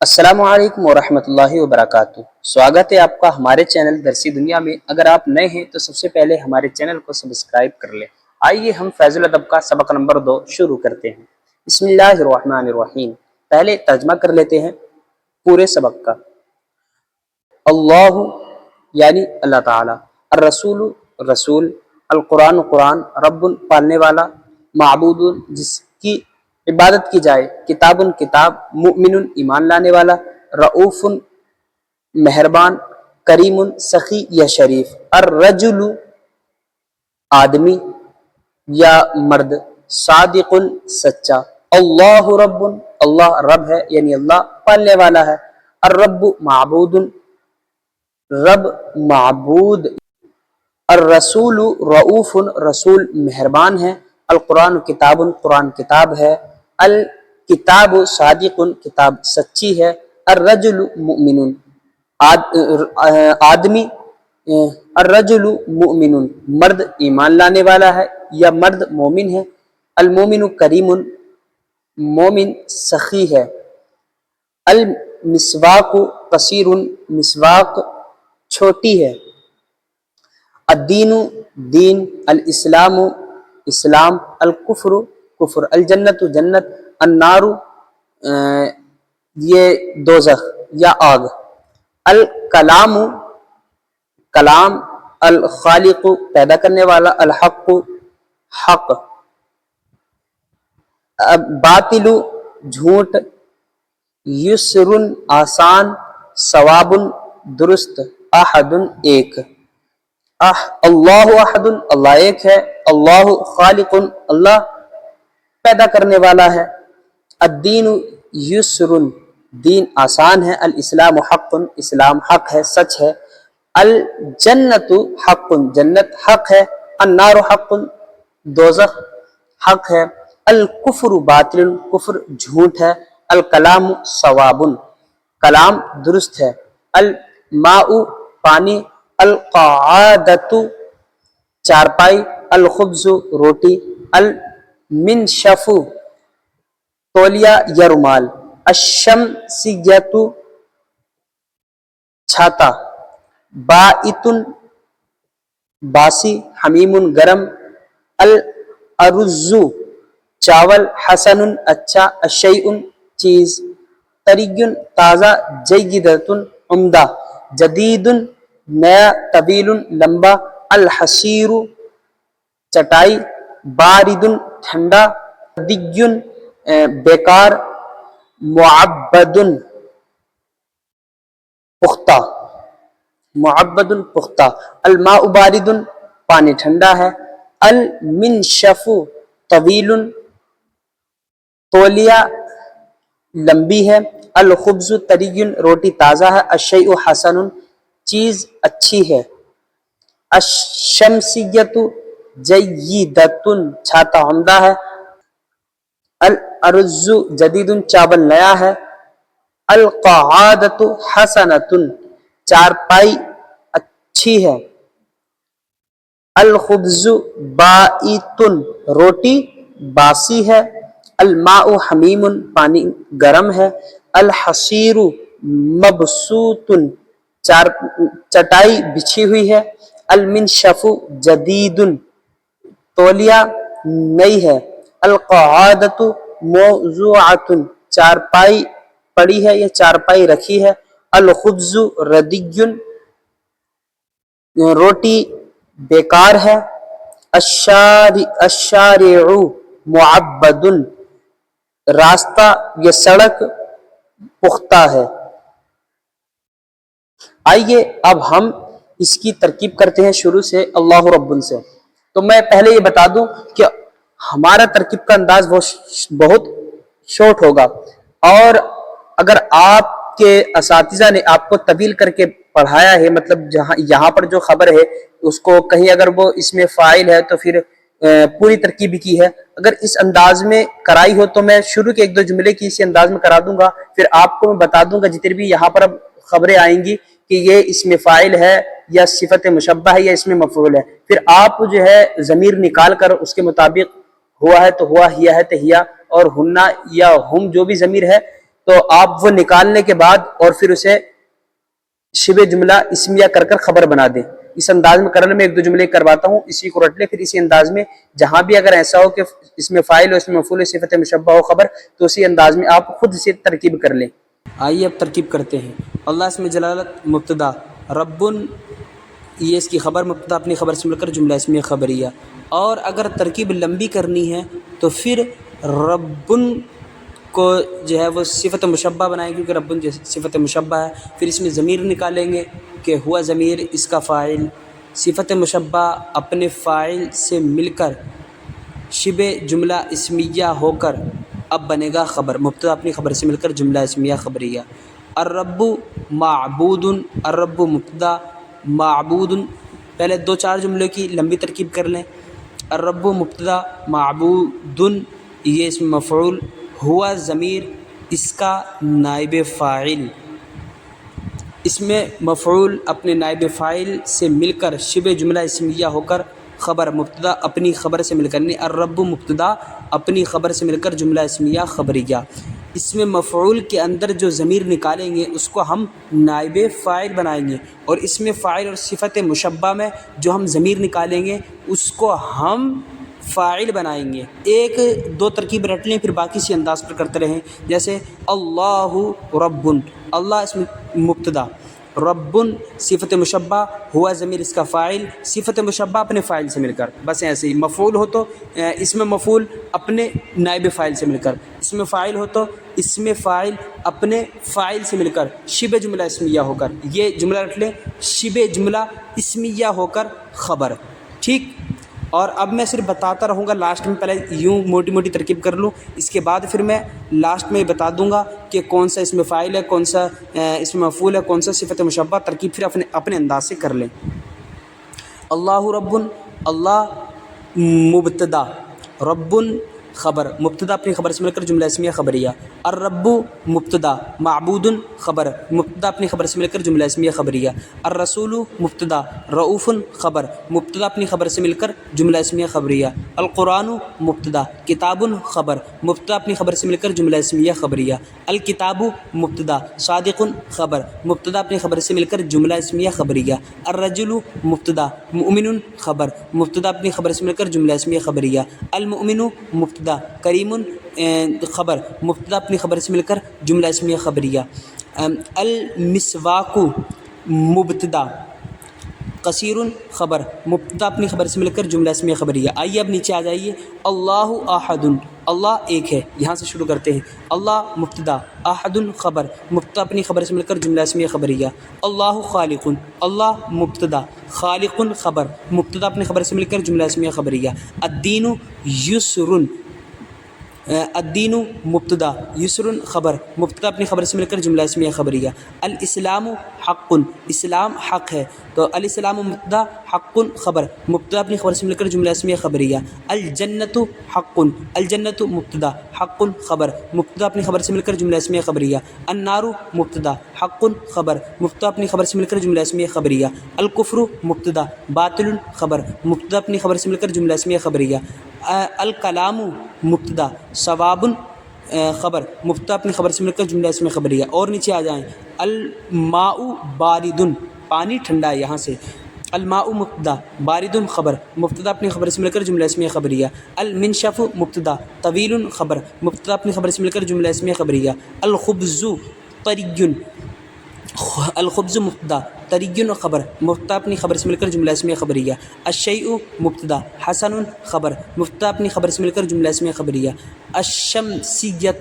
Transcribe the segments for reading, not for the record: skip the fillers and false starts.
السلام علیکم ورحمۃ اللہ وبرکاتہ۔ سواگت ہے آپ کا ہمارے چینل درسی دنیا میں۔ اگر آپ نئے ہیں تو سب سے پہلے ہمارے چینل کو سبسکرائب کر لیں۔ آئیے ہم فیض الادب کا سبق نمبر 2 شروع کرتے ہیں۔ بسم اللہ الرحمن الرحیم۔ پہلے ترجمہ کر لیتے ہیں پورے سبق کا۔ اللہ یعنی اللہ تعالی، الرسول رسول، القرآن قرآن، رب پالنے والا، معبود جس کی عبادت کی جائے، کتاب کتاب، مؤمن ایمان لانے والا، رؤوف مہربان، کریم سخی یا شریف، الرجل آدمی یا مرد، صادق سچا، اللہ رب اللہ رب ہے یعنی اللہ پالنے والا ہے، الرب معبود رب معبود، الرسول رؤوف رسول مہربان ہے، القرآن کتاب قرآن کتاب ہے، الکتاب صادق کتاب سچی ہے، الرجل مؤمن آدمی، الرجل مؤمن مرد ایمان لانے والا ہے یا مرد مومن ہے، المومن کریم مومن سخی ہے، المسواک قصیر مسواک چھوٹی ہے، الدین دین، الاسلام اسلام، الکفر کفر، الجنت جنت، النار یہ دوزخ یا آگ، الکلام کلام، الخالق پیدا کرنے والا، الحق حق، باطل جھوٹ، یسر آسان، ثواب درست، احد ایک، اللہ احد اللہ ایک ہے، اللہ خالق اللہ پیدا کرنے والا ہے، الدین یسر دین آسان ہے، الاسلام حق اسلام حق ہے سچ ہے، الجنت حق جنت حق ہے، النار حق دوزخ حق ہے، الکفر باطل کفر جھوٹ ہے، الکلام صواب کلام درست ہے، الماء پانی، القعادۃ چارپائی، الخبز روٹی، المنشف تولیہ یا رومال، الشمسیۃ چھاتا، باعث باسی، حمیم گرم، الارز چاول، حسن اچھا، الشیء چیز، طری تازہ، جیدۃ عمدہ، جدید نیا، طویل لمبا، الحصیر چٹائی، بارد ٹھنڈا، ردی بیکار، معبد پختہ معبد پختہ، الماء بارد پانی ٹھنڈا ہے، المنشف طویل تولیہ لمبی ہے، الخبز طری روٹی تازہ ہے، الشیء حسن چیز اچھی ہے، الشمسیۃ جیدۃ چھاتا عمدہ ہے، الارز جدید چاول نیا ہے، القعادۃ حسنۃ چارپائی اچھی ہے، الخبز باعث روٹی باسی ہے، الماء حمیم پانی گرم ہے، الحصیر مبسوط چٹائی بچھی ہوئی ہے، المنشف جدید تولیہ نئی ہے، القعادۃ موضوعۃ چارپائی پڑی ہے یا چارپائی رکھی ہے، الخبز ردی روٹی بیکار ہے، الشارع معبد راستہ یا سڑک پختہ ہے۔ آئیے اب ہم اس کی ترکیب کرتے ہیں شروع سے اللہ رب سے۔ تو میں پہلے یہ بتا دوں کہ ہمارا ترکیب کا انداز بہت شارٹ ہوگا، اور اگر آپ کے اساتذہ نے آپ کو طویل کر کے پڑھایا ہے، مطلب یہاں پر جو خبر ہے اس کو کہیں اگر وہ اس میں فاعل ہے تو پھر پوری ترکیب کی ہے، اگر اس انداز میں کرائی ہو تو میں شروع کے ایک دو جملے کی اسی انداز میں کرا دوں گا، پھر آپ کو میں بتا دوں گا جتنی بھی یہاں پر اب خبریں آئیں گی کہ یہ اس میں فاعل ہے یا صفت مشبہ ہے یا اس میں مفعول ہے، پھر آپ جو ہے ضمیر نکال کر اس کے مطابق ہوا ہے تو ہوا، ہیا ہے تو ہیا، اور ہننا یا ہم جو بھی ضمیر ہے تو آپ وہ نکالنے کے بعد اور پھر اسے شبہ جملہ اسمیہ کر کر خبر بنا دیں. اس انداز میں کرنے میں ایک دو جملے کرواتا ہوں، اسی کو رٹ لے. پھر اسی انداز میں جہاں بھی اگر ایسا ہو کہ اس میں فاعل ہو، اس میں مفعول ہو، صفت مشبہ ہو خبر، تو اسی انداز میں آپ خود سے ترکیب کر لیں. آئیے اب ترکیب کرتے ہیں. اللہ اسم جلالت مبتدا، رب یہ اس کی خبر مبتدا اپنی خبر سے مل کر جملہ اسمیہ خبریہ. اور اگر ترکیب لمبی کرنی ہے تو پھر رب کو جو ہے وہ صفت مشبہ بنائیں، کیونکہ رب جو صفت مشبہ ہے. پھر اس میں ضمیر نکالیں گے کہ ہوا ضمیر اس کا فاعل، صفت مشبہ اپنے فاعل سے مل کر شبہ جملہ اسمیہ ہو کر اب بنے گا خبر، مبتدا اپنی خبر سے مل کر جملہ اسمیہ خبریہ. الرب معبود، الرب مبتدا، معبود، پہلے دو چار جملے کی لمبی ترکیب کر لیں. الرب مبتدا، معبود یہ اسم مفعول، ہوا ضمیر اس کا نائب فاعل، اس میں مفعول اپنے نائب فاعل سے مل کر شبہ جملہ اسمیہ ہو کر خبر، مبتدا اپنی خبر سے مل کر، یعنی الرب مبتدا اپنی خبر سے مل کر جملہ اسمیہ خبریہ. اس میں مفعول کے اندر جو ضمیر نکالیں گے اس کو ہم نائب فاعل بنائیں گے، اور اس میں فاعل اور صفت مشبہ میں جو ہم ضمیر نکالیں گے اس کو ہم فاعل بنائیں گے. ایک دو ترکیب رٹ لیں، پھر باقی اسی انداز پر کرتے رہیں. جیسے اللہ رب، اللہ اس میں مبتدا، رب صفت مشبہ، ہوا ضمیر اس کا فاعل، صفت مشبہ اپنے فاعل سے مل کر، بس ایسے ہی. مفعول ہو تو اس میں مفعول اپنے نائب فاعل سے مل کر، اس میں فاعل ہو تو اس میں فاعل اپنے فاعل سے مل کر شبہ جملہ اسمیہ ہو کر. یہ جملہ رکھ لیں، شبہ جملہ اسمیہ ہو کر خبر. ٹھیک. اور اب میں صرف بتاتا رہوں گا، لاسٹ میں پہلے یوں موٹی موٹی ترکیب کر لوں، اس کے بعد پھر میں لاسٹ میں بتا دوں گا کہ کون سا اس میں فاعل ہے، کون سا اس میں مفعول ہے، کون سا صفت مشبہ. ترکیب پھر اپنے انداز سے کر لیں. اللہ رب، اللہ مبتدا، رب خبر، مبتدا اپنی خبر سے مل کر جملہ اسمیہ خبریہ. الرب مبتدا، معبود خبر، مبتدا اپنی خبر سے مل کر جملہ اسمیہ خبریہ. الرسول مبتدا، رؤوف خبر، مبتدا اپنی خبر سے مل کر جملہ اسمیہ خبریہ. القرآن مبتدا، کتاب خبر، مبتدا اپنی خبر سے مل کر جملہ اسمیہ خبریہ. الکتاب مبتدا، صادق خبر، مبتدا اپنی خبر سے مل کر جملہ اسمیہ خبریہ. الرجل مبتدا، مؤمن خبر، مبتدا اپنی خبر سے مل کر جملہ اسمیہ خبریہ. المؤمن مبتدا، کریم خبر، مبتدا اپنی خبر سے مل کر جملہ اسمیہ خبریہ. المسواک مبتدا، قصیر خبر، مبتدا اپنی خبر سے مل کر جملہ اسمیہ خبریہ. آئیے اب نیچے آ جائیے. اللہ احد، اللہ ایک ہے، یہاں سے شروع کرتے ہیں. اللہ مبتدا، احد خبر، مبتدا اپنی خبر سے مل کر جملہ اسمیہ خبریہ. اللہ خالق، اللہ مبتدا، خالق خبر، مبتدا اپنی خبر سے مل کر جملہ اسمیہ خبریہ. الدین یسر، الدین مبتدا، یسر خبر، مبتدا اپنی خبر سے مل کر جملہ اسمیہ خبریہ. الاسلام حق، اسلام حق ہے، تو الاسلام مبتدا، حق خبر، مبتدا اپنی خبر سے مل کر جملہ اسمیہ خبریہ. الجنت حق، الجنت مبتدا، حق خبر، مبتدا اپنی خبر سے مل کر جملہ اسمیہ خبریہ. النار مبتدا، حق خبر، مبتدا اپنی خبر سے مل کر جملہ اسمیہ خبریہ. الکفر مبتدا، باطل خبر، مبتدا اپنی خبر سے مل کر جملہ اسمیہ خبریہ. الکلام مبتدا، ثواب خبر، مبتدا اپنی خبر سے مل کر جملہ اسمیہ خبریہ. اور نیچے آ جائیں. الماء بارد، پانی ٹھنڈا ہے، یہاں سے. الماء مبتدا، بارد خبر، مبتدا اپنی خبر سے مل کر جملہ اسمیہ خبریہ. المنشف مبتدا، طویل خبر، مبتدا اپنی خبر سے مل کر جملہ اسمیہ خبریہ. الخبز طری، الخبز مبتدا، طری خبر، مبتدا اپنی خبر سے مل کر جملہ اسمیہ خبریہ. الشیء مبتدا، حسن خبر، مبتدا اپنی خبر سے مل کر جملہ اسمیہ خبریہ. الشمسیۃ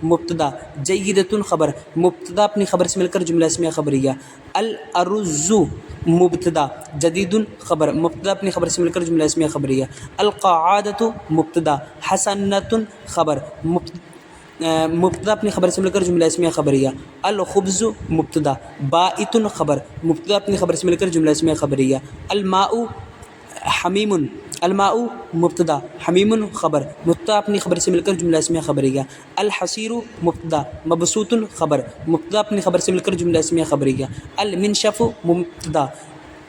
مبتدا، جیدۃ خبر، مبتدا اپنی خبر سے مل کر جملہ اسمیہ خبریہ. الارز مبتدا، جدید خبر، مبتدا اپنی خبر سے مل کر جملہ اسمیہ خبریہ. القعادۃ مبتدا، حسنۃ خبر، مبتدا اپنی خبر سے مل کر جملہ اسمیہ خبریہ. الخبز مبتدا، بائت خبر، مبتدا اپنی خبر سے مل کر جملہ اسمیہ خبریہ. الماء حمیم، الماء مبتدا، حمیم خبر، مبتدا اپنی خبر سے مل کر جملہ اسمیہ خبریہ. الحصیر مبتدا، مبسوط خبر، مبتدا اپنی خبر سے مل کر جملہ اسمیہ خبریہ. المنشف مبتدا،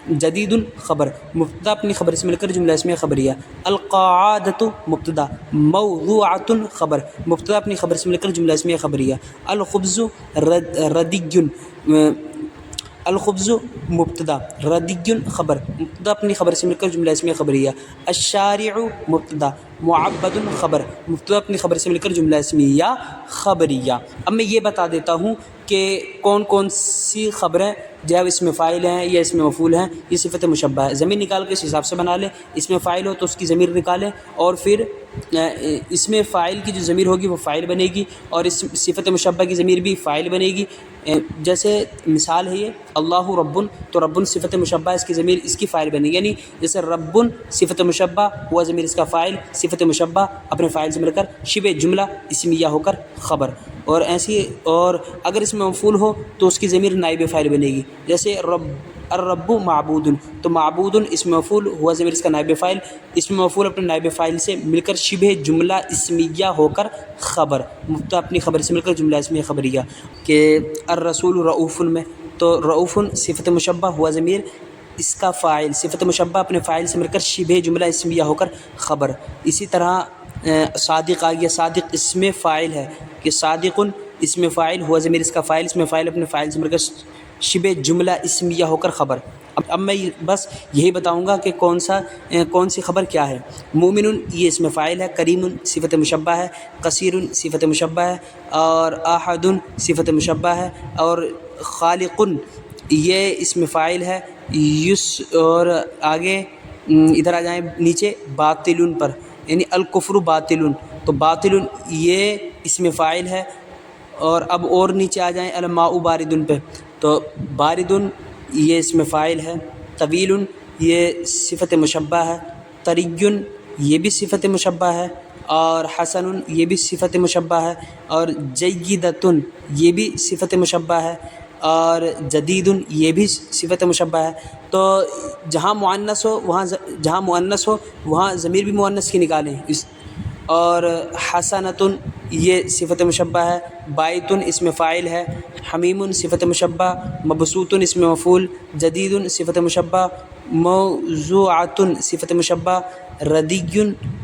جدید خبر مبتدا اپنی خبر سے مل کر جملہ اسمیہ خبریہ. القاعدۃ مبتدا موضوعۃ خبر مبتدا اپنی خبر سے مل کر جملہ اسمیہ خبریہ. الخبز ردی الخبز مبتدا ردی خبر مبتدا اپنی خبر سے مل کر جملہ اسمیہ خبریہ. الشارع مبتدا معبد خبر مبتدا اپنی خبر سے مل کر جملہ اسمیہ خبریہ. اب میں یہ بتا دیتا ہوں کہ کون کون سی خبریں جو ہے اس میں فاعل ہیں یا اس میں مفعول ہیں. یہ صفت مشبہ ہے. ضمیر نکال کے اس حساب سے بنا لیں. اس میں فاعل ہو تو اس کی ضمیر نکالیں اور پھر اس میں فاعل کی جو ضمیر ہوگی وہ فاعل بنے گی اور اس صفت مشبہ کی ضمیر بھی فاعل بنے گی. جیسے مثال ہے یہ اللہ رب، تو رب صفت مشبہ اس کی ضمیر اس کی فاعل بنے گی. یعنی جیسے رب صفت مشبہ ہوا ضمیر اس کا فاعل، صفت مشبہ اپنے فاعل سے مل کر شبہ جملہ اسمیہ ہو کر خبر. اور ایسی اور اگر اس میں مفعول ہو تو اس کی ضمیر نائب فاعل بنے گی. جیسے الرب معبود، تو معبود اس میں مفعول ہوا ضمیر اس کا نائب فاعل، اس میں مفعول اپنے نائب فاعل سے مل کر شبہ جملہ اسمیہ ہو کر خبر. مبتدا اپنی خبر سے مل کر جملہ اسمیہ خبریہ. کہ الرسول رؤوف میں تو رؤوف صفت مشبہ ہوا ضمیر اس کا فاعل، صفت مشبہ اپنے فاعل سے مل کر شبہ جملہ اسمیہ ہو کر خبر. اسی طرح صادق آ گیا، صادق اس میں فاعل ہے کہ صادق اس میں فاعل ہوا ضمیر اس کا فاعل، اس میں فاعل اپنے فاعل سے مل کر شبہ جملہ اسمیہ ہو کر خبر. اب میں بس یہی بتاؤں گا کہ کون سی خبر کیا ہے. مومن یہ اس میں فاعل ہے، کریم صفت مشبہ ہے، قصیر صفت مشبہ ہے، اور احد صفت مشبہ ہے، اور خالق یہ اس میں فاعل ہے. اور آگے ادھر آ جائیں نیچے باطل پر، یعنی الکفر باطل، تو باطل یہ اس میں فاعل ہے. اور اب اور نیچے آ جائیں الماء بارد پہ، تو بارد یہ اس میں فاعل ہے. طویل یہ صفت مشبہ ہے. طری یہ بھی صفت مشبہ ہے. اور حسن یہ بھی صفت مشبہ ہے. اور جیدۃ یہ بھی صفت مشبہ ہے. اور جدید یہ بھی صفت مشبہ ہے. تو جہاں مؤنث ہو وہاں ضمیر بھی مؤنث کی نکالیں. اور حسنۃ یہ صفت مشبہ ہے. بائتن اس میں فاعل ہے. حمیم صفت مشبہ. مبسوط اس میں مفعول. جدید صفت مشبہ. موضوعۃ صفت مشبہ. ردی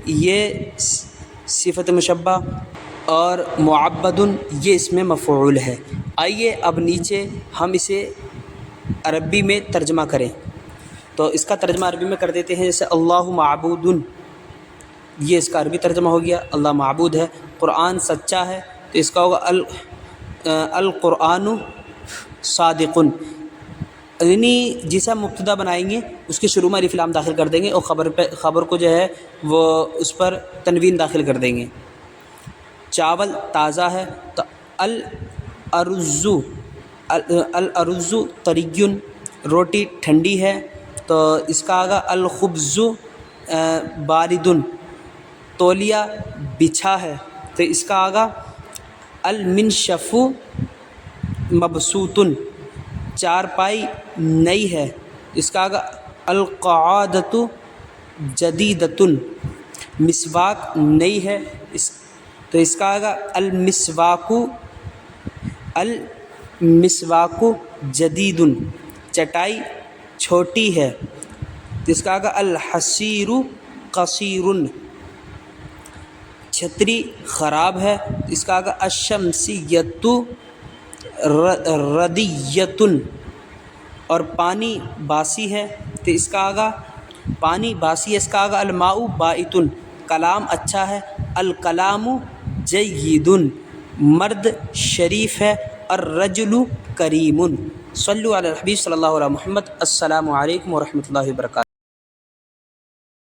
یہ صفت مشبہ. اور معبد یہ اس میں مفعول ہے. آئیے اب نیچے ہم اسے عربی میں ترجمہ کریں. تو اس کا ترجمہ عربی میں کر دیتے ہیں. جیسے اللہ معبود، یہ اس کا عربی ترجمہ ہو گیا، اللہ معبود ہے. قرآن سچا ہے، تو اس کا ہوگا القرآن صادق. یعنی جسے مبتدا بنائیں گے اس کے شروع میں الف لام داخل کر دیں گے اور خبر کو جو ہے وہ اس پر تنوین داخل کر دیں گے. چاول تازہ ہے، تو الارز طری، روٹی ٹھنڈی ہے، تو اس کا آگا الخبز بارد. تولیہ بچھا ہے، تو اس کا آگا المنشف مبسوط. چارپائی نئی ہے، اس کا آگا القعادۃ جدیدۃ. مسواک نئی ہے، تو اس کا آگا المسواک جدید. چٹائی چھوٹی ہے، تو اس کا آگا الحصیر قصیر. چھتری خراب ہے، تو اس کا آگا الشمسیۃ ردیۃ. اور پانی باسی ہے، تو اس کا آگا پانی باسی ہے، اس کا آگا الماء بائت. کلام اچھا ہے، الکلام جید. مرد شریف ہے، الرجل کریم. صلو علی الحبیب صلی اللہ علیہ محمد. السلام علیکم ورحمۃ اللہ وبرکاتہ.